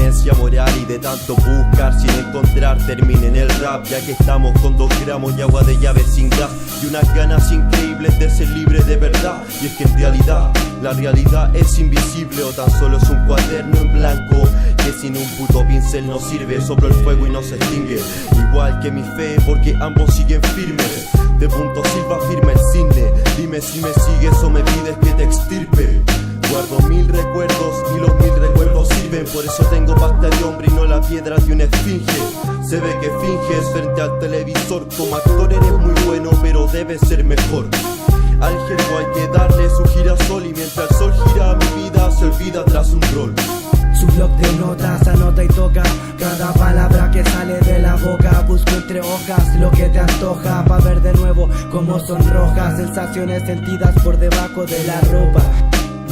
abstinencia moral y de tanto buscar sin encontrar termine en el rap, ya que estamos con 2 gramos y agua de llave sin gas y unas ganas increíbles de ser libre de verdad. Y es que en realidad la realidad es invisible o tan solo es un cuaderno en blanco que sin un puto pincel no sirve. Soplo el fuego y no se extingue, igual que mi fe, porque ambos siguen firmes. De punto Silva firma el cine. Dime si me sigues o me pides que te extirpe. Guardo 1000 recuerdos y los 1000 recuerdos sirven. Por eso tengo pasta de hombre y no la piedra de una esfinge. Se ve que finges frente al televisor. Como actor eres muy bueno, pero debes ser mejor. Al germo hay que darle su girasol, y mientras el sol gira mi vida se olvida tras un rol. Su blog de notas anota y toca cada palabra que sale de la boca. Busco entre hojas lo que te antoja, pa' ver de nuevo cómo son rojas sensaciones sentidas por debajo de la ropa.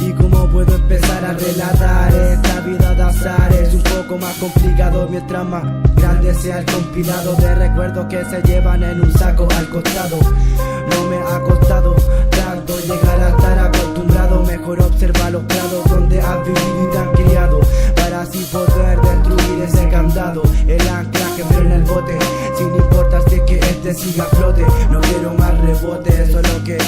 Y cómo puedo empezar a relatar esta vida de azares, un poco más complicado mientras más grande sea el compilado de recuerdos que se llevan en un saco al costado. No me ha costado tanto llegar a estar acostumbrado, mejor observa los prados donde has vivido y te han criado, para así poder destruir ese candado, el ancla que veo en el bote, sin importar si es que este siga a flote. No quiero más rebotes, solo que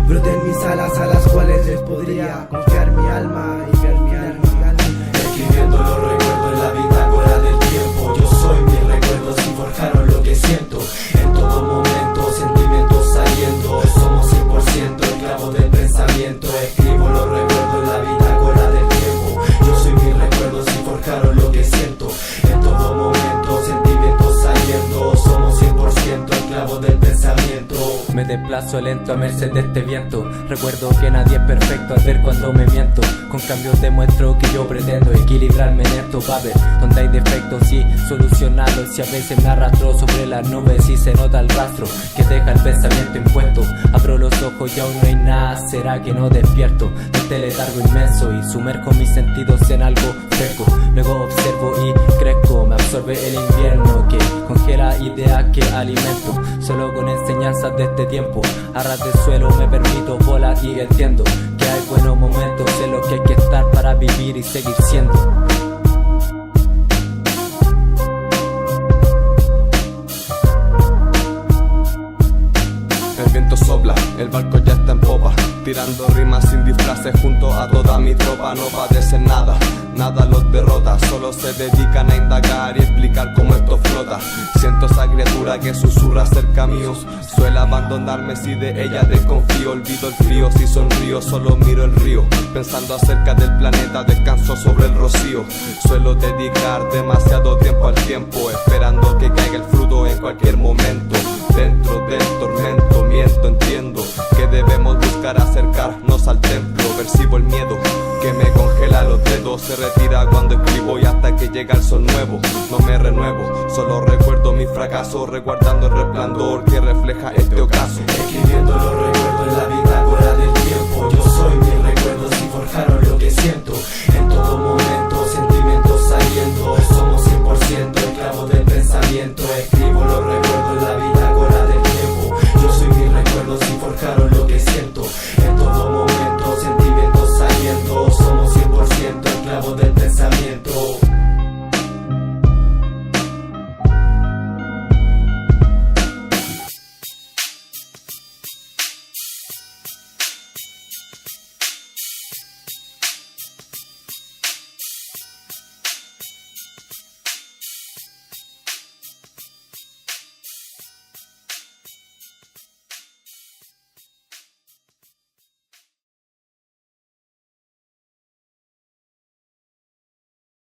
broten mis alas a las cuales les podría confiar mi alma y ver mi alma. Escribiendo los recuerdos en la bitácora del tiempo. Yo soy mis recuerdos y forjaron lo que siento. En todo momento sentimientos saliendo. Somos 100% esclavos del pensamiento. Escribo los recuerdos en la bitácora del tiempo. Yo soy mis recuerdos y forjaron lo que siento. En todo momento sentimientos saliendo. Somos 100% esclavos del pensamiento. Me desplazo lento a merced de este viento. Recuerdo que nadie es perfecto al ver cuando me miento. Con cambios demuestro que yo pretendo equilibrarme en esto, pa' ver donde hay defectos y solucionarlos. Y a veces me arrastro sobre las nubes y se nota el rastro que deja el pensamiento impuesto. Abro los ojos y aún no hay nada, ¿será que no despierto de este letargo inmenso? Y sumerjo mis sentidos en algo fresco. Luego observo y crezco, me absorbe el invierno que congela ideas que alimento. Solo con enseñanzas de este tiempo, a ras de suelo me permito volar y entiendo que hay buenos momentos en los que hay que estar para vivir y seguir siendo. El viento sopla, el barco ya está en popa, tirando rimas sin disfraces junto a toda mi tropa. No padecen nada, nada los derrota, solo se dedican a indagar y explicar cómo esto flota. Siento esa criatura que susurra cerca mío, suele abandonarme si de ella desconfío. Olvido el frío, si sonrío solo miro el río, pensando acerca del planeta descanso sobre el rocío. Suelo dedicar demasiado tiempo al tiempo, esperando que caiga el fruto en cualquier momento. Dentro del tormento miento, entiendo que debemos buscar acercarnos al templo. Percibo el miedo que me congela los dedos, se retira cuando escribo y hasta que llega el sol nuevo. No me renuevo, solo recuerdo mi fracaso, resguardando el resplandor que refleja este ocaso. Escribiendo los recuerdos en la bitácora del tiempo. Yo soy mis recuerdos y forjaron lo que siento. En todo momento